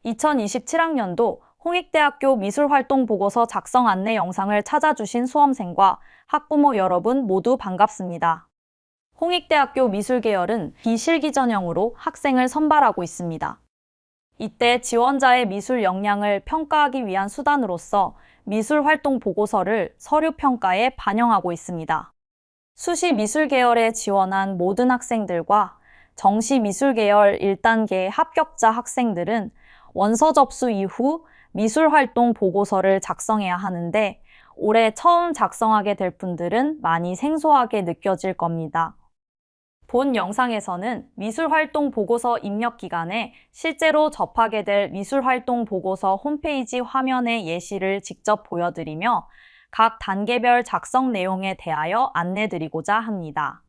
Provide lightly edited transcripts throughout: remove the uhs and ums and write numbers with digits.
(2027학년도) 홍익대학교 미술활동보고서 작성 안내 영상을 찾아주신 수험생과 학부모 여러분 모두 반갑습니다. 홍익대학교 미술계열은 비실기 전형으로 학생을 선발하고 있습니다. 이때 지원자의 미술 역량을 평가하기 위한 수단으로서 미술활동 보고서를 서류 평가에 반영하고 있습니다. 수시 미술계열에 지원한 모든 학생들과 정시 미술계열 1단계 합격자 학생들은 원서 접수 이후 미술활동 보고서를 작성해야 하는데 올해 처음 작성하게 될 분들은 많이 생소하게 느껴질 겁니다. 본 영상에서는 미술활동 보고서 입력 기간에 실제로 접하게 될 미술활동 보고서 홈페이지 화면의 예시를 직접 보여드리며 각 단계별 작성 내용에 대하여 안내드리고자 합니다.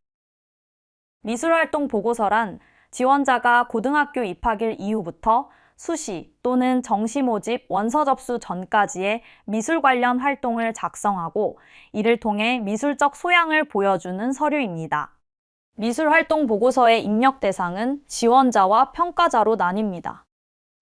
미술활동 보고서란 지원자가 고등학교 입학일 이후부터 수시 또는 정시 모집 원서 접수 전까지의 미술 관련 활동을 작성하고 이를 통해 미술적 소양을 보여주는 서류입니다. 미술활동 보고서의 입력 대상은 지원자와 평가자로 나뉩니다.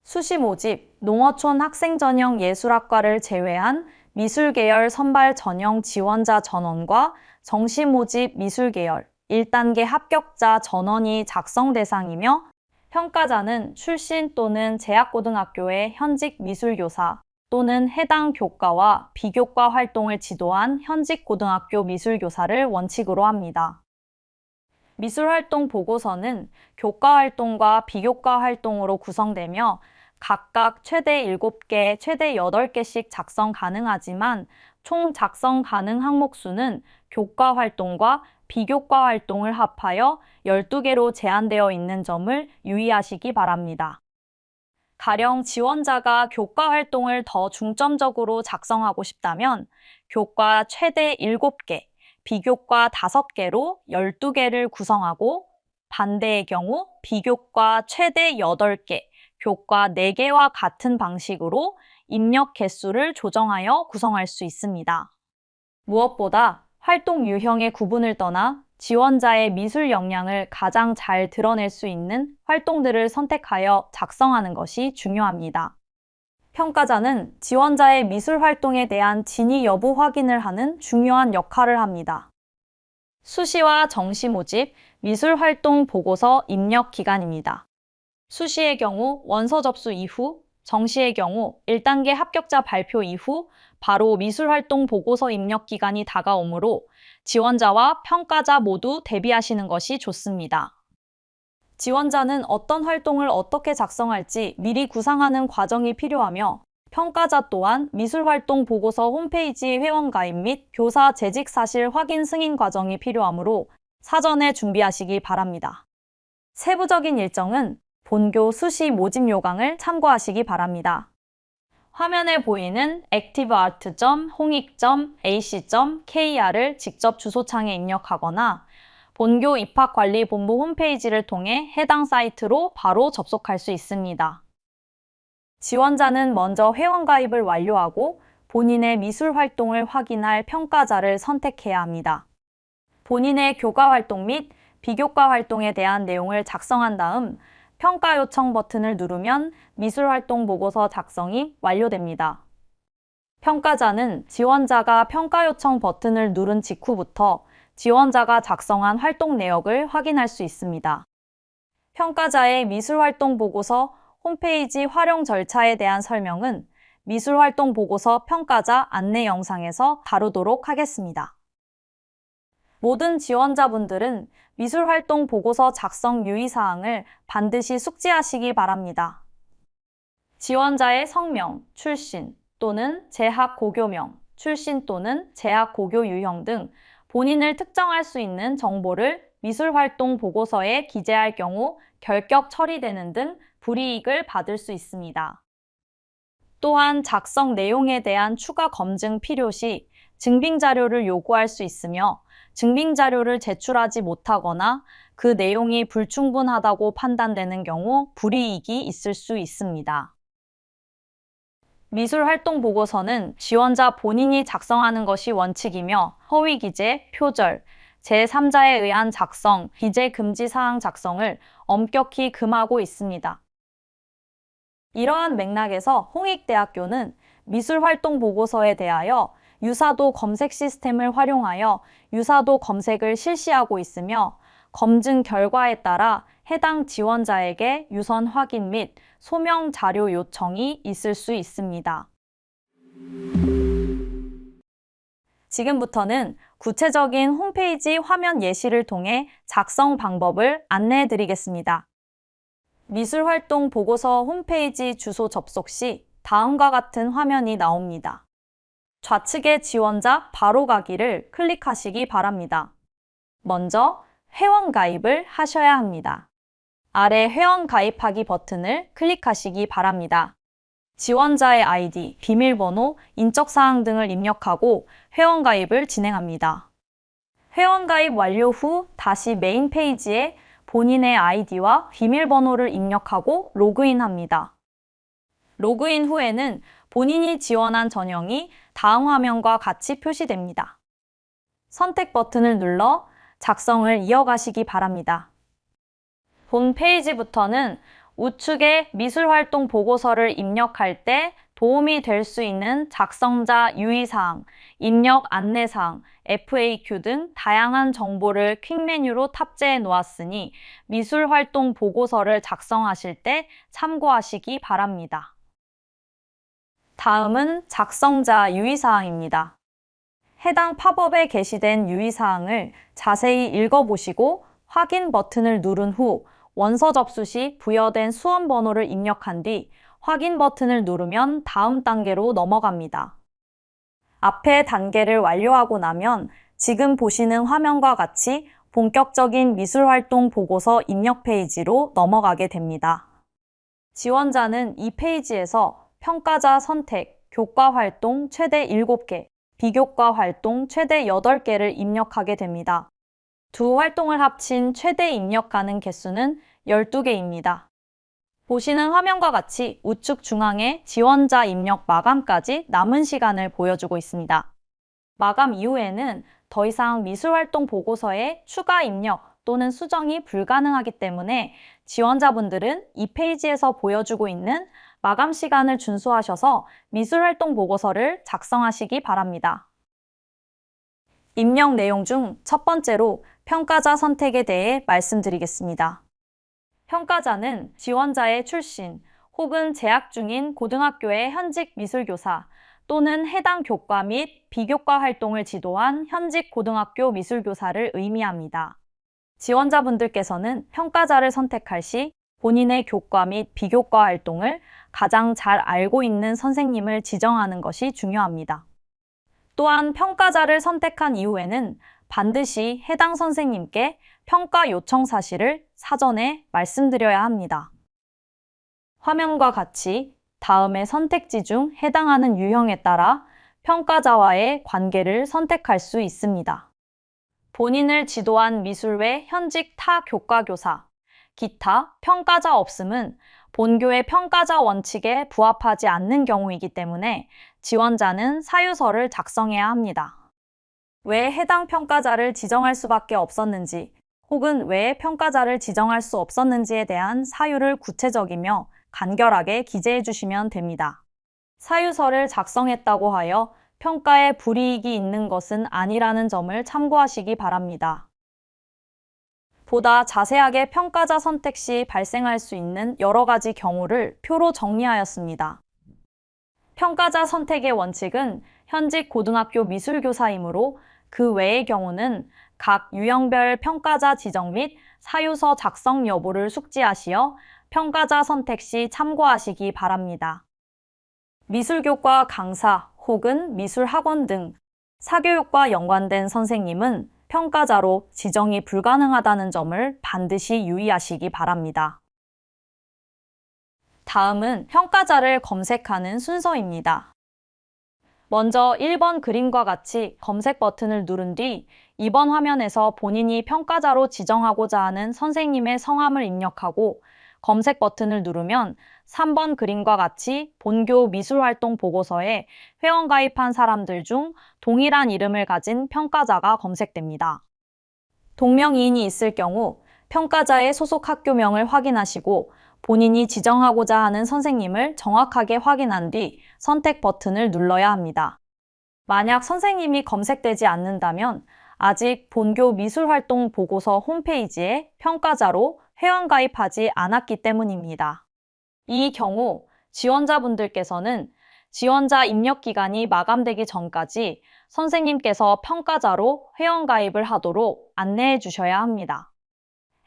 수시 모집, 농어촌 학생 전형 예술학과를 제외한 미술계열 선발 전형 지원자 전원과 정시 모집 미술계열 1단계 합격자 전원이 작성 대상이며 평가자는 출신 또는 재학고등학교의 현직 미술교사 또는 해당 교과와 비교과 활동을 지도한 현직 고등학교 미술교사를 원칙으로 합니다. 미술활동 보고서는 교과 활동과 비교과 활동으로 구성되며 각각 최대 7개, 최대 8개씩 작성 가능하지만 총 작성 가능 항목 수는 교과 활동과 비교과 활동을 합하여 12개로 제한되어 있는 점을 유의하시기 바랍니다. 가령 지원자가 교과 활동을 더 중점적으로 작성하고 싶다면 교과 최대 7개, 비교과 5개로 12개를 구성하고 반대의 경우 비교과 최대 8개, 교과 4개와 같은 방식으로 입력 개수를 조정하여 구성할 수 있습니다. 무엇보다 활동 유형의 구분을 떠나 지원자의 미술 역량을 가장 잘 드러낼 수 있는 활동들을 선택하여 작성하는 것이 중요합니다. 평가자는 지원자의 미술 활동에 대한 진위 여부 확인을 하는 중요한 역할을 합니다. 수시와 정시 모집 미술활동 보고서 입력 기간입니다. 수시의 경우 원서 접수 이후, 정시의 경우 1단계 합격자 발표 이후 바로 미술활동 보고서 입력 기간이 다가오므로 지원자와 평가자 모두 대비하시는 것이 좋습니다. 지원자는 어떤 활동을 어떻게 작성할지 미리 구상하는 과정이 필요하며 평가자 또한 미술활동 보고서 홈페이지 회원가입 및 교사 재직 사실 확인 승인 과정이 필요하므로 사전에 준비하시기 바랍니다. 세부적인 일정은 본교 수시 모집 요강을 참고하시기 바랍니다. 화면에 보이는 activeart.홍익.ac.kr을 직접 주소창에 입력하거나 본교 입학관리본부 홈페이지를 통해 해당 사이트로 바로 접속할 수 있습니다. 지원자는 먼저 회원가입을 완료하고 본인의 미술 활동을 확인할 평가자를 선택해야 합니다. 본인의 교과 활동 및 비교과 활동에 대한 내용을 작성한 다음 평가 요청 버튼을 누르면 미술활동 보고서 작성이 완료됩니다. 평가자는 지원자가 평가 요청 버튼을 누른 직후부터 지원자가 작성한 활동 내역을 확인할 수 있습니다. 평가자의 미술활동 보고서 홈페이지 활용 절차에 대한 설명은 미술활동 보고서 평가자 안내 영상에서 다루도록 하겠습니다. 모든 지원자분들은 미술활동 보고서 작성 유의사항을 반드시 숙지하시기 바랍니다. 지원자의 성명, 출신 또는 재학 고교명, 출신 또는 재학 고교 유형 등 본인을 특정할 수 있는 정보를 미술활동 보고서에 기재할 경우 결격 처리되는 등 불이익을 받을 수 있습니다. 또한 작성 내용에 대한 추가 검증 필요 시 증빙 자료를 요구할 수 있으며 증빙 자료를 제출하지 못하거나 그 내용이 불충분하다고 판단되는 경우 불이익이 있을 수 있습니다. 미술활동 보고서는 지원자 본인이 작성하는 것이 원칙이며 허위 기재, 표절, 제3자에 의한 작성, 기재 금지 사항 작성을 엄격히 금하고 있습니다. 이러한 맥락에서 홍익대학교는 미술활동 보고서에 대하여 유사도 검색 시스템을 활용하여 유사도 검색을 실시하고 있으며 검증 결과에 따라 해당 지원자에게 유선 확인 및 소명 자료 요청이 있을 수 있습니다. 지금부터는 구체적인 홈페이지 화면 예시를 통해 작성 방법을 안내해 드리겠습니다. 미술활동 보고서 홈페이지 주소 접속 시 다음과 같은 화면이 나옵니다. 좌측의 지원자 바로 가기를 클릭하시기 바랍니다. 먼저 회원 가입을 하셔야 합니다. 아래 회원 가입하기 버튼을 클릭하시기 바랍니다. 지원자의 아이디, 비밀번호, 인적사항 등을 입력하고 회원 가입을 진행합니다. 회원 가입 완료 후 다시 메인 페이지에 본인의 아이디와 비밀번호를 입력하고 로그인합니다. 로그인 후에는 본인이 지원한 전형이 다음 화면과 같이 표시됩니다. 선택 버튼을 눌러 작성을 이어가시기 바랍니다. 본 페이지부터는 우측에 미술활동 보고서를 입력할 때 도움이 될 수 있는 작성자 유의사항, 입력 안내사항, FAQ 등 다양한 정보를 퀵 메뉴로 탑재해 놓았으니 미술활동 보고서를 작성하실 때 참고하시기 바랍니다. 다음은 작성자 유의사항입니다. 해당 팝업에 게시된 유의사항을 자세히 읽어보시고 확인 버튼을 누른 후 원서 접수 시 부여된 수험 번호를 입력한 뒤 확인 버튼을 누르면 다음 단계로 넘어갑니다. 앞의 단계를 완료하고 나면 지금 보시는 화면과 같이 본격적인 미술활동 보고서 입력 페이지로 넘어가게 됩니다. 지원자는 이 페이지에서 평가자 선택, 교과 활동 최대 7개, 비교과 활동 최대 8개를 입력하게 됩니다. 두 활동을 합친 최대 입력 가능 개수는 12개입니다. 보시는 화면과 같이 우측 중앙에 지원자 입력 마감까지 남은 시간을 보여주고 있습니다. 마감 이후에는 더 이상 미술활동 보고서에 추가 입력 또는 수정이 불가능하기 때문에 지원자분들은 이 페이지에서 보여주고 있는 마감 시간을 준수하셔서 미술활동 보고서를 작성하시기 바랍니다. 입력 내용 중 첫 번째로 평가자 선택에 대해 말씀드리겠습니다. 평가자는 지원자의 출신 혹은 재학 중인 고등학교의 현직 미술교사 또는 해당 교과 및 비교과 활동을 지도한 현직 고등학교 미술교사를 의미합니다. 지원자분들께서는 평가자를 선택할 시 본인의 교과 및 비교과 활동을 가장 잘 알고 있는 선생님을 지정하는 것이 중요합니다. 또한 평가자를 선택한 이후에는 반드시 해당 선생님께 평가 요청 사실을 사전에 말씀드려야 합니다. 화면과 같이 다음의 선택지 중 해당하는 유형에 따라 평가자와의 관계를 선택할 수 있습니다. 본인을 지도한 미술외 현직 타 교과 교사, 기타 평가자 없음은 본교의 평가자 원칙에 부합하지 않는 경우이기 때문에 지원자는 사유서를 작성해야 합니다. 왜 해당 평가자를 지정할 수밖에 없었는지 혹은 왜 평가자를 지정할 수 없었는지에 대한 사유를 구체적이며 간결하게 기재해 주시면 됩니다. 사유서를 작성했다고 하여 평가에 불이익이 있는 것은 아니라는 점을 참고하시기 바랍니다. 보다 자세하게 평가자 선택 시 발생할 수 있는 여러 가지 경우를 표로 정리하였습니다. 평가자 선택의 원칙은 현직 고등학교 미술교사이므로 그 외의 경우는 각 유형별 평가자 지정 및 사유서 작성 여부를 숙지하시어 평가자 선택 시 참고하시기 바랍니다. 미술교과 강사 혹은 미술학원 등 사교육과 연관된 선생님은 평가자로 지정이 불가능하다는 점을 반드시 유의하시기 바랍니다. 다음은 평가자를 검색하는 순서입니다. 먼저 1번 그림과 같이 검색 버튼을 누른 뒤 2번 화면에서 본인이 평가자로 지정하고자 하는 선생님의 성함을 입력하고 검색 버튼을 누르면 3번 그림과 같이 본교 미술활동 보고서에 회원가입한 사람들 중 동일한 이름을 가진 평가자가 검색됩니다. 동명이인이 있을 경우 평가자의 소속 학교명을 확인하시고 본인이 지정하고자 하는 선생님을 정확하게 확인한 뒤 선택 버튼을 눌러야 합니다. 만약 선생님이 검색되지 않는다면 아직 본교 미술활동 보고서 홈페이지에 평가자로 회원가입하지 않았기 때문입니다. 이 경우 지원자분들께서는 지원자 입력 기간이 마감되기 전까지 선생님께서 평가자로 회원가입을 하도록 안내해 주셔야 합니다.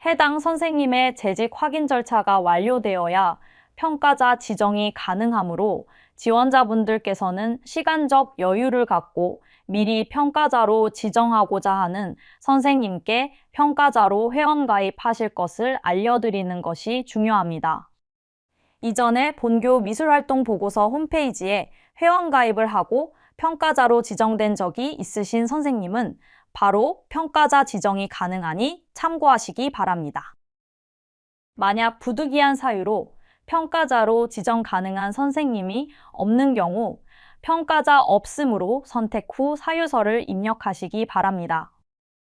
해당 선생님의 재직 확인 절차가 완료되어야 평가자 지정이 가능하므로 지원자분들께서는 시간적 여유를 갖고 미리 평가자로 지정하고자 하는 선생님께 평가자로 회원가입하실 것을 알려드리는 것이 중요합니다. 이전에 본교 미술활동 보고서 홈페이지에 회원가입을 하고 평가자로 지정된 적이 있으신 선생님은 바로 평가자 지정이 가능하니 참고하시기 바랍니다. 만약 부득이한 사유로 평가자로 지정 가능한 선생님이 없는 경우 평가자 없음으로 선택 후 사유서를 입력하시기 바랍니다.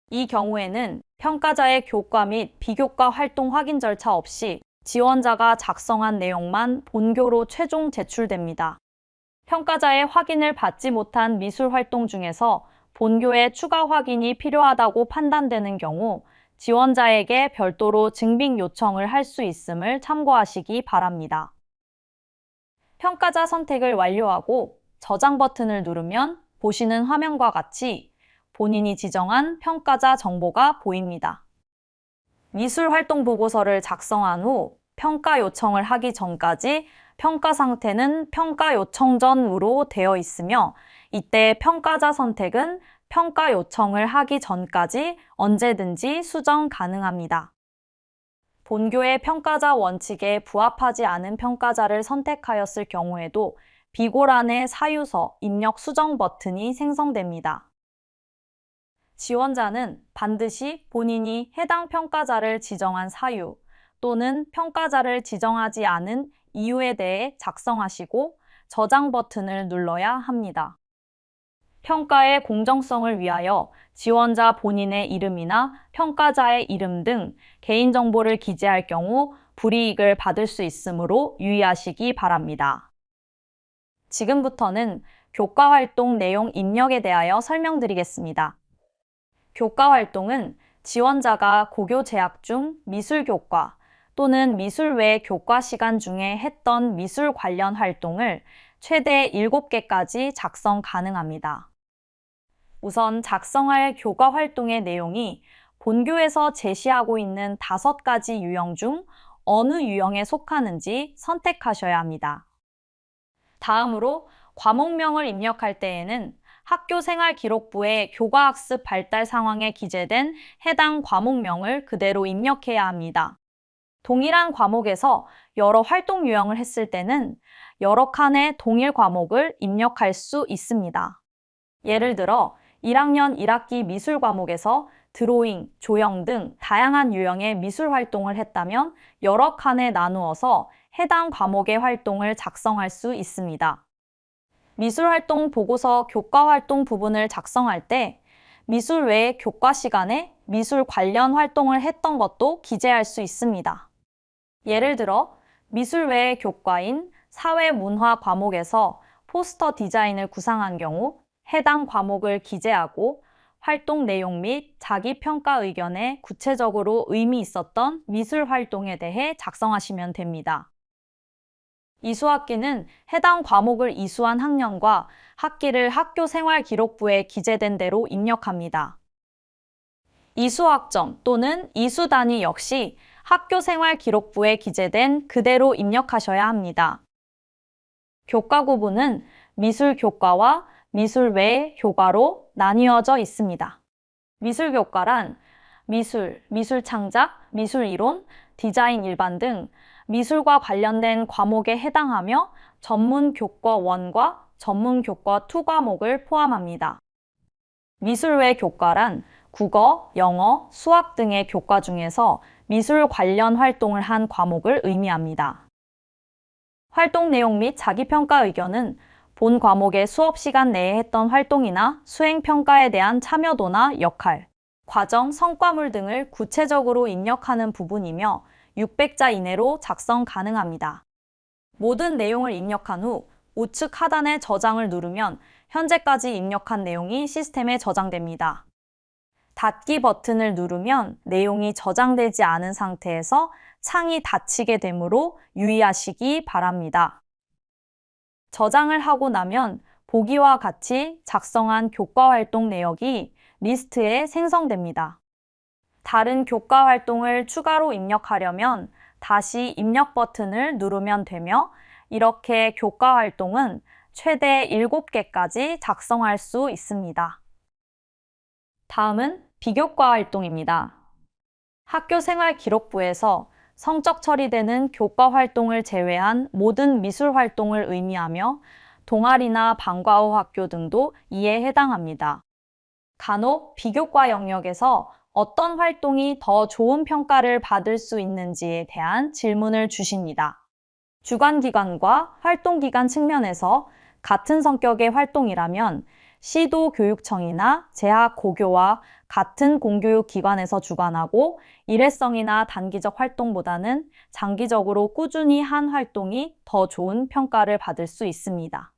이 경우에는 평가자의 교과 및 비교과 활동 확인 절차 없이 지원자가 작성한 내용만 본교로 최종 제출됩니다. 평가자의 확인을 받지 못한 미술 활동 중에서 본교의 추가 확인이 필요하다고 판단되는 경우 지원자에게 별도로 증빙 요청을 할 수 있음을 참고하시기 바랍니다. 평가자 선택을 완료하고 저장 버튼을 누르면 보시는 화면과 같이 본인이 지정한 평가자 정보가 보입니다. 미술 활동 보고서를 작성한 후 평가 요청을 하기 전까지 평가 상태는 평가 요청 전으로 되어 있으며 이때 평가자 선택은 평가 요청을 하기 전까지 언제든지 수정 가능합니다. 본교의 평가자 원칙에 부합하지 않은 평가자를 선택하였을 경우에도 비고란의 사유서 입력 수정 버튼이 생성됩니다. 지원자는 반드시 본인이 해당 평가자를 지정한 사유 또는 평가자를 지정하지 않은 이유에 대해 작성하시고 저장 버튼을 눌러야 합니다. 평가의 공정성을 위하여 지원자 본인의 이름이나 평가자의 이름 등 개인정보를 기재할 경우 불이익을 받을 수 있으므로 유의하시기 바랍니다. 지금부터는 교과활동 내용 입력에 대하여 설명드리겠습니다. 교과활동은 지원자가 고교 재학 중 미술교과 또는 미술 외 교과 시간 중에 했던 미술 관련 활동을 최대 7개까지 작성 가능합니다. 우선 작성할 교과 활동의 내용이 본교에서 제시하고 있는 5가지 유형 중 어느 유형에 속하는지 선택하셔야 합니다. 다음으로 과목명을 입력할 때에는 학교생활기록부의 교과학습 발달 상황에 기재된 해당 과목명을 그대로 입력해야 합니다. 동일한 과목에서 여러 활동 유형을 했을 때는 여러 칸의 동일 과목을 입력할 수 있습니다. 예를 들어 1학년 1학기 미술 과목에서 드로잉, 조형 등 다양한 유형의 미술 활동을 했다면 여러 칸에 나누어서 해당 과목의 활동을 작성할 수 있습니다. 미술활동 보고서 교과활동 부분을 작성할 때 미술 외의 교과 시간에 미술 관련 활동을 했던 것도 기재할 수 있습니다. 예를 들어 미술 외의 교과인 사회문화 과목에서 포스터 디자인을 구상한 경우 해당 과목을 기재하고 활동 내용 및 자기평가 의견에 구체적으로 의미 있었던 미술 활동에 대해 작성하시면 됩니다. 이수학기는 해당 과목을 이수한 학년과 학기를 학교생활기록부에 기재된 대로 입력합니다. 이수학점 또는 이수단위 역시 학교생활기록부에 기재된 그대로 입력하셔야 합니다. 교과 구분은 미술교과와 미술 외 교과로 나뉘어져 있습니다. 미술교과란 미술, 미술창작, 미술이론, 디자인 일반 등 미술과 관련된 과목에 해당하며 전문교과 1과 전문교과 2 과목을 포함합니다. 미술 외 교과란 국어, 영어, 수학 등의 교과 중에서 미술 관련 활동을 한 과목을 의미합니다. 활동 내용 및 자기평가 의견은 본 과목의 수업 시간 내에 했던 활동이나 수행평가에 대한 참여도나 역할, 과정, 성과물 등을 구체적으로 입력하는 부분이며 600자 이내로 작성 가능합니다. 모든 내용을 입력한 후 우측 하단의 저장을 누르면 현재까지 입력한 내용이 시스템에 저장됩니다. 닫기 버튼을 누르면 내용이 저장되지 않은 상태에서 창이 닫히게 되므로 유의하시기 바랍니다. 저장을 하고 나면 보기와 같이 작성한 교과 활동 내역이 리스트에 생성됩니다. 다른 교과 활동을 추가로 입력하려면 다시 입력 버튼을 누르면 되며 이렇게 교과 활동은 최대 7개까지 작성할 수 있습니다. 다음은 비교과 활동입니다. 학교생활기록부에서 성적 처리되는 교과 활동을 제외한 모든 미술 활동을 의미하며 동아리나 방과 후 학교 등도 이에 해당합니다. 간혹 비교과 영역에서 어떤 활동이 더 좋은 평가를 받을 수 있는지에 대한 질문을 주십니다. 주관기관과 활동기관 측면에서 같은 성격의 활동이라면 시도교육청이나 재학고교와 같은 공교육기관에서 주관하고 일회성이나 단기적 활동보다는 장기적으로 꾸준히 한 활동이 더 좋은 평가를 받을 수 있습니다.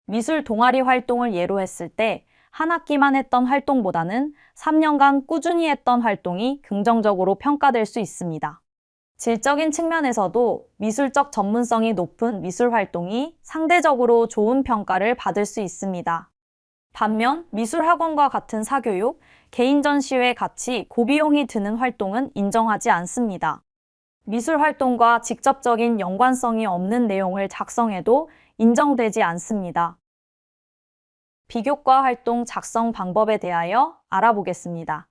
미술 동아리 활동을 예로 했을 때 한 학기만 했던 활동보다는 3년간 꾸준히 했던 활동이 긍정적으로 평가될 수 있습니다. 질적인 측면에서도 미술적 전문성이 높은 미술 활동이 상대적으로 좋은 평가를 받을 수 있습니다. 반면 미술학원과 같은 사교육, 개인 전시회 같이 고비용이 드는 활동은 인정하지 않습니다. 미술 활동과 직접적인 연관성이 없는 내용을 작성해도 인정되지 않습니다. 비교과 활동 작성 방법에 대하여 알아보겠습니다.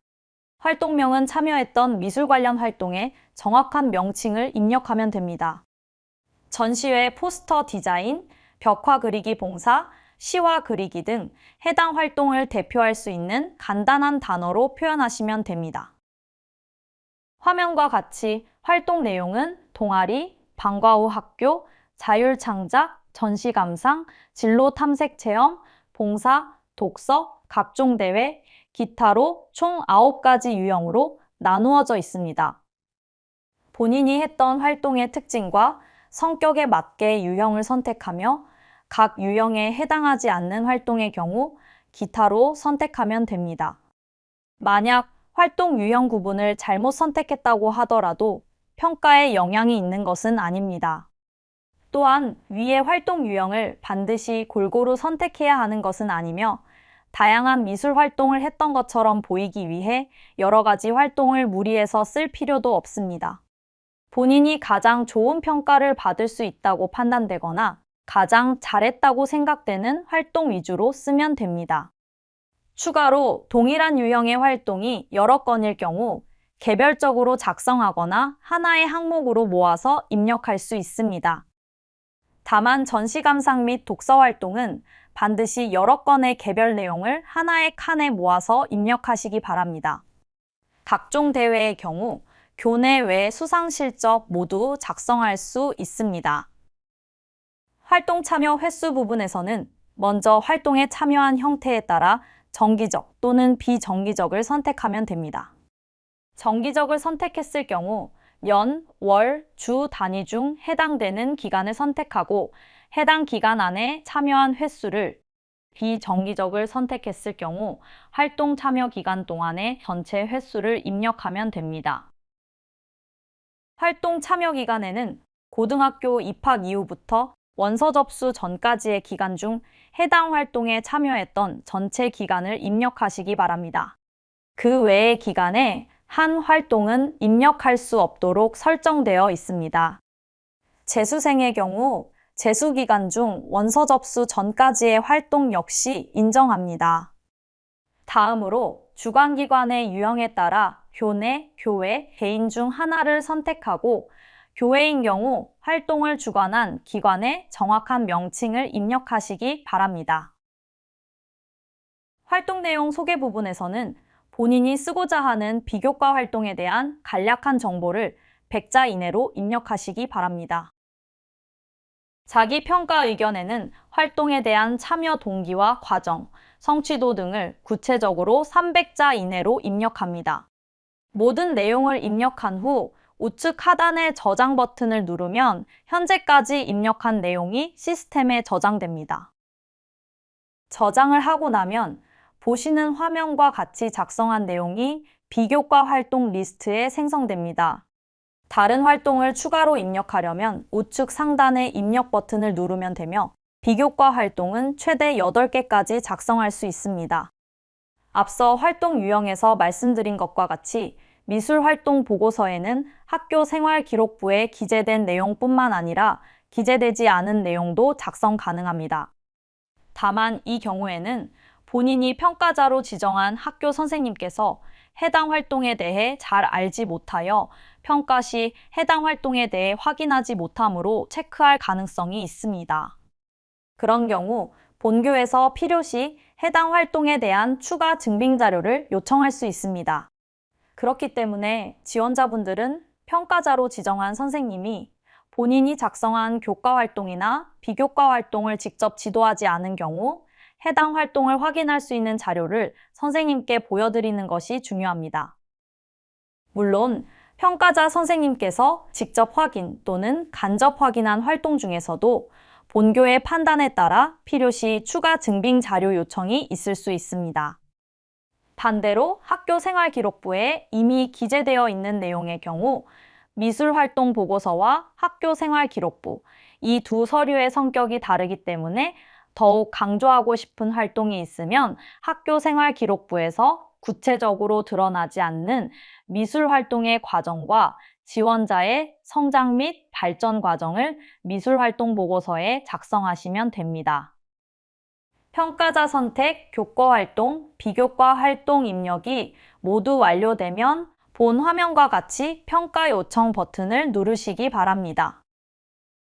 활동명은 참여했던 미술 관련 활동의 정확한 명칭을 입력하면 됩니다. 전시회 포스터 디자인, 벽화 그리기 봉사, 시화 그리기 등 해당 활동을 대표할 수 있는 간단한 단어로 표현하시면 됩니다. 화면과 같이 활동 내용은 동아리, 방과 후 학교, 자율창작, 전시감상, 진로 탐색 체험, 봉사, 독서, 각종 대회, 기타로 총 9가지 유형으로 나누어져 있습니다. 본인이 했던 활동의 특징과 성격에 맞게 유형을 선택하며 각 유형에 해당하지 않는 활동의 경우 기타로 선택하면 됩니다. 만약 활동 유형 구분을 잘못 선택했다고 하더라도 평가에 영향이 있는 것은 아닙니다. 또한 위의 활동 유형을 반드시 골고루 선택해야 하는 것은 아니며 다양한 미술 활동을 했던 것처럼 보이기 위해 여러 가지 활동을 무리해서 쓸 필요도 없습니다. 본인이 가장 좋은 평가를 받을 수 있다고 판단되거나 가장 잘했다고 생각되는 활동 위주로 쓰면 됩니다. 추가로 동일한 유형의 활동이 여러 건일 경우 개별적으로 작성하거나 하나의 항목으로 모아서 입력할 수 있습니다. 다만 전시감상 및 독서 활동은 반드시 여러 건의 개별 내용을 하나의 칸에 모아서 입력하시기 바랍니다. 각종 대회의 경우 교내 외 수상 실적 모두 작성할 수 있습니다. 활동 참여 횟수 부분에서는 먼저 활동에 참여한 형태에 따라 정기적 또는 비정기적을 선택하면 됩니다. 정기적을 선택했을 경우 연, 월, 주 단위 중 해당되는 기간을 선택하고 해당 기간 안에 참여한 횟수를, 비정기적을 선택했을 경우 활동 참여 기간 동안의 전체 횟수를 입력하면 됩니다. 활동 참여 기간에는 고등학교 입학 이후부터 원서 접수 전까지의 기간 중 해당 활동에 참여했던 전체 기간을 입력하시기 바랍니다. 그 외의 기간에 한 활동은 입력할 수 없도록 설정되어 있습니다. 재수생의 경우 재수 기간 중 원서 접수 전까지의 활동 역시 인정합니다. 다음으로 주관기관의 유형에 따라 교내, 교회, 개인 중 하나를 선택하고 교회인 경우 활동을 주관한 기관의 정확한 명칭을 입력하시기 바랍니다. 활동 내용 소개 부분에서는 본인이 쓰고자 하는 비교과 활동에 대한 간략한 정보를 100자 이내로 입력하시기 바랍니다. 자기 평가 의견에는 활동에 대한 참여 동기와 과정, 성취도 등을 구체적으로 300자 이내로 입력합니다. 모든 내용을 입력한 후 우측 하단의 저장 버튼을 누르면 현재까지 입력한 내용이 시스템에 저장됩니다. 저장을 하고 나면 보시는 화면과 같이 작성한 내용이 비교과 활동 리스트에 생성됩니다. 다른 활동을 추가로 입력하려면 우측 상단의 입력 버튼을 누르면 되며 비교과 활동은 최대 8개까지 작성할 수 있습니다. 앞서 활동 유형에서 말씀드린 것과 같이 미술활동 보고서에는 학교 생활기록부에 기재된 내용뿐만 아니라 기재되지 않은 내용도 작성 가능합니다. 다만 이 경우에는 본인이 평가자로 지정한 학교 선생님께서 해당 활동에 대해 잘 알지 못하여 평가 시 해당 활동에 대해 확인하지 못하므로 체크할 가능성이 있습니다. 그런 경우 본교에서 필요시 해당 활동에 대한 추가 증빙 자료를 요청할 수 있습니다. 그렇기 때문에 지원자분들은 평가자로 지정한 선생님이 본인이 작성한 교과 활동이나 비교과 활동을 직접 지도하지 않은 경우 해당 활동을 확인할 수 있는 자료를 선생님께 보여드리는 것이 중요합니다. 물론 평가자 선생님께서 직접 확인 또는 간접 확인한 활동 중에서도 본교의 판단에 따라 필요시 추가 증빙 자료 요청이 있을 수 있습니다. 반대로 학교 생활기록부에 이미 기재되어 있는 내용의 경우 미술활동 보고서와 학교 생활기록부, 이 두 서류의 성격이 다르기 때문에 더욱 강조하고 싶은 활동이 있으면 학교 생활기록부에서 구체적으로 드러나지 않는 미술활동의 과정과 지원자의 성장 및 발전 과정을 미술활동 보고서에 작성하시면 됩니다. 평가자 선택, 교과 활동, 비교과 활동 입력이 모두 완료되면 본 화면과 같이 평가 요청 버튼을 누르시기 바랍니다.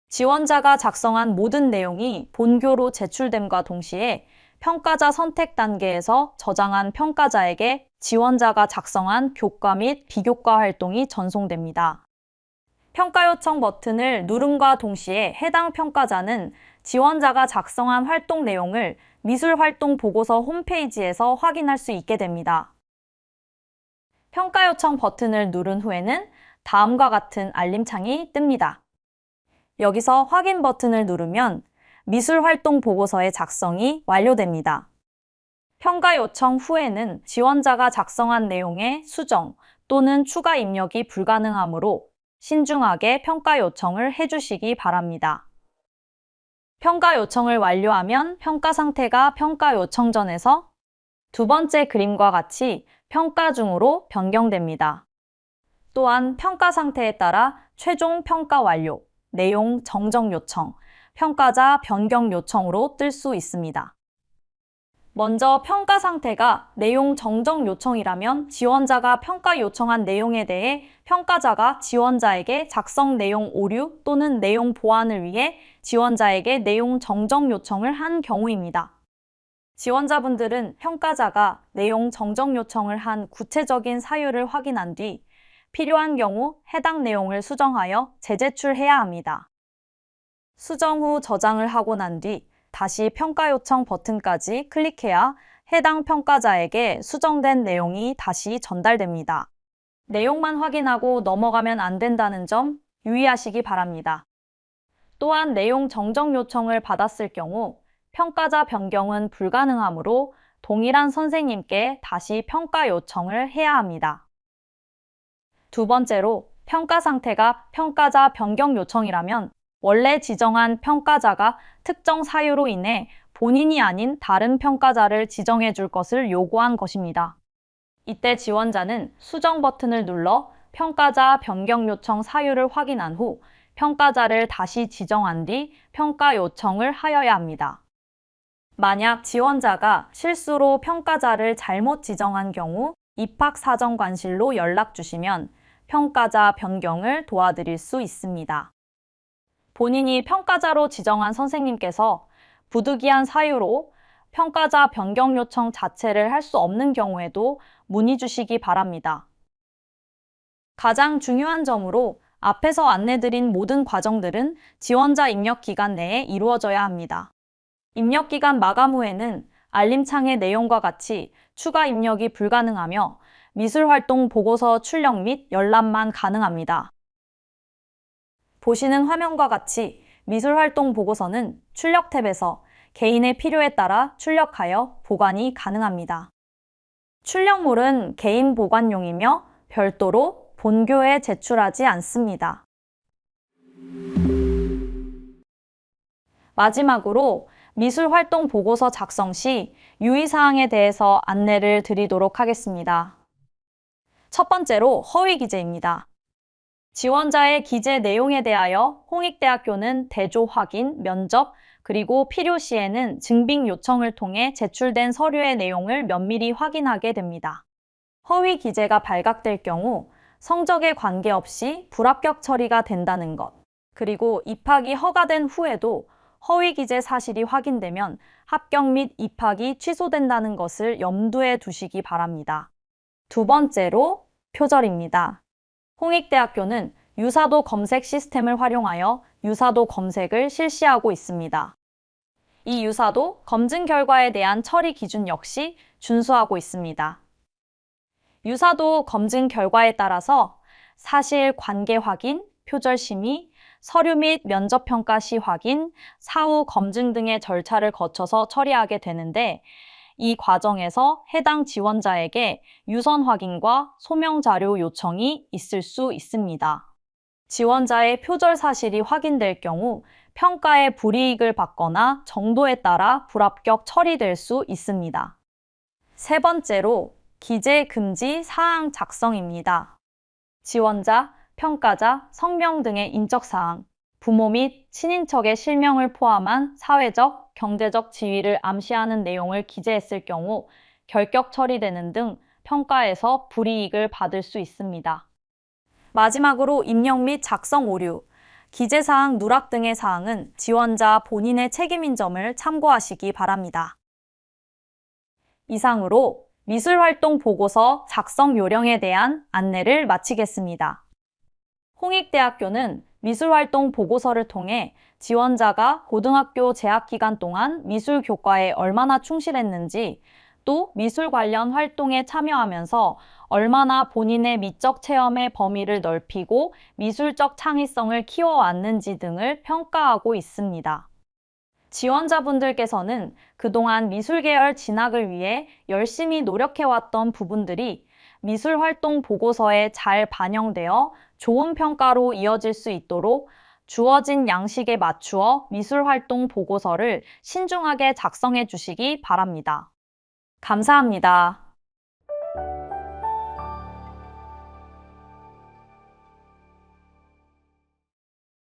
지원자가 작성한 모든 내용이 본교로 제출됨과 동시에 평가자 선택 단계에서 저장한 평가자에게 지원자가 작성한 교과 및 비교과 활동이 전송됩니다. 평가 요청 버튼을 누름과 동시에 해당 평가자는 지원자가 작성한 활동 내용을 미술활동 보고서 홈페이지에서 확인할 수 있게 됩니다. 평가 요청 버튼을 누른 후에는 다음과 같은 알림창이 뜹니다. 여기서 확인 버튼을 누르면 미술활동 보고서의 작성이 완료됩니다. 평가 요청 후에는 지원자가 작성한 내용의 수정 또는 추가 입력이 불가능하므로 신중하게 평가 요청을 해주시기 바랍니다. 평가 요청을 완료하면 평가 상태가 평가 요청 전에서 두 번째 그림과 같이 평가 중으로 변경됩니다. 또한 평가 상태에 따라 최종 평가 완료, 내용 정정 요청, 평가자 변경 요청으로 뜰 수 있습니다. 먼저 평가 상태가 내용 정정 요청이라면 지원자가 평가 요청한 내용에 대해 평가자가 지원자에게 작성 내용 오류 또는 내용 보완을 위해 지원자에게 내용 정정 요청을 한 경우입니다. 지원자분들은 평가자가 내용 정정 요청을 한 구체적인 사유를 확인한 뒤 필요한 경우 해당 내용을 수정하여 재제출해야 합니다. 수정 후 저장을 하고 난 뒤 다시 평가 요청 버튼까지 클릭해야 해당 평가자에게 수정된 내용이 다시 전달됩니다. 내용만 확인하고 넘어가면 안 된다는 점 유의하시기 바랍니다. 또한 내용 정정 요청을 받았을 경우 평가자 변경은 불가능하므로 동일한 선생님께 다시 평가 요청을 해야 합니다. 두 번째로 평가 상태가 평가자 변경 요청이라면 원래 지정한 평가자가 특정 사유로 인해 본인이 아닌 다른 평가자를 지정해 줄 것을 요구한 것입니다. 이때 지원자는 수정 버튼을 눌러 평가자 변경 요청 사유를 확인한 후 평가자를 다시 지정한 뒤 평가 요청을 하여야 합니다. 만약 지원자가 실수로 평가자를 잘못 지정한 경우 입학사정관실로 연락 주시면 평가자 변경을 도와드릴 수 있습니다. 본인이 평가자로 지정한 선생님께서 부득이한 사유로 평가자 변경 요청 자체를 할 수 없는 경우에도 문의 주시기 바랍니다. 가장 중요한 점으로 앞에서 안내드린 모든 과정들은 지원자 입력 기간 내에 이루어져야 합니다. 입력 기간 마감 후에는 알림창의 내용과 같이 추가 입력이 불가능하며 미술활동 보고서 출력 및 열람만 가능합니다. 보시는 화면과 같이 미술활동 보고서는 출력 탭에서 개인의 필요에 따라 출력하여 보관이 가능합니다. 출력물은 개인 보관용이며 별도로 본교에 제출하지 않습니다. 마지막으로 미술활동 보고서 작성 시 유의사항에 대해서 안내를 드리도록 하겠습니다. 첫 번째로 허위 기재입니다. 지원자의 기재 내용에 대하여 홍익대학교는 대조 확인, 면접, 그리고 필요시에는 증빙 요청을 통해 제출된 서류의 내용을 면밀히 확인하게 됩니다. 허위 기재가 발각될 경우 성적에 관계없이 불합격 처리가 된다는 것, 그리고 입학이 허가된 후에도 허위 기재 사실이 확인되면 합격 및 입학이 취소된다는 것을 염두에 두시기 바랍니다. 두 번째로 표절입니다. 홍익대학교는 유사도 검색 시스템을 활용하여 유사도 검색을 실시하고 있습니다. 이 유사도 검증 결과에 대한 처리 기준 역시 준수하고 있습니다. 유사도 검증 결과에 따라서 사실 관계 확인, 표절 심의, 서류 및 면접 평가 시 확인, 사후 검증 등의 절차를 거쳐서 처리하게 되는데 이 과정에서 해당 지원자에게 유선 확인과 소명 자료 요청이 있을 수 있습니다. 지원자의 표절 사실이 확인될 경우 평가에 불이익을 받거나 정도에 따라 불합격 처리될 수 있습니다. 세 번째로 기재 금지 사항 작성입니다. 지원자, 평가자, 성명 등의 인적사항, 부모 및 친인척의 실명을 포함한 사회적, 경제적 지위를 암시하는 내용을 기재했을 경우 결격 처리되는 등 평가에서 불이익을 받을 수 있습니다. 마지막으로 입력 및 작성 오류, 기재사항 누락 등의 사항은 지원자 본인의 책임인 점을 참고하시기 바랍니다. 이상으로 미술활동 보고서 작성 요령에 대한 안내를 마치겠습니다. 홍익대학교는 미술활동 보고서를 통해 지원자가 고등학교 재학 기간 동안 미술 교과에 얼마나 충실했는지, 또 미술 관련 활동에 참여하면서 얼마나 본인의 미적 체험의 범위를 넓히고 미술적 창의성을 키워왔는지 등을 평가하고 있습니다. 지원자분들께서는 그동안 미술계열 진학을 위해 열심히 노력해왔던 부분들이 미술활동 보고서에 잘 반영되어 좋은 평가로 이어질 수 있도록 주어진 양식에 맞추어 미술활동 보고서를 신중하게 작성해 주시기 바랍니다. 감사합니다.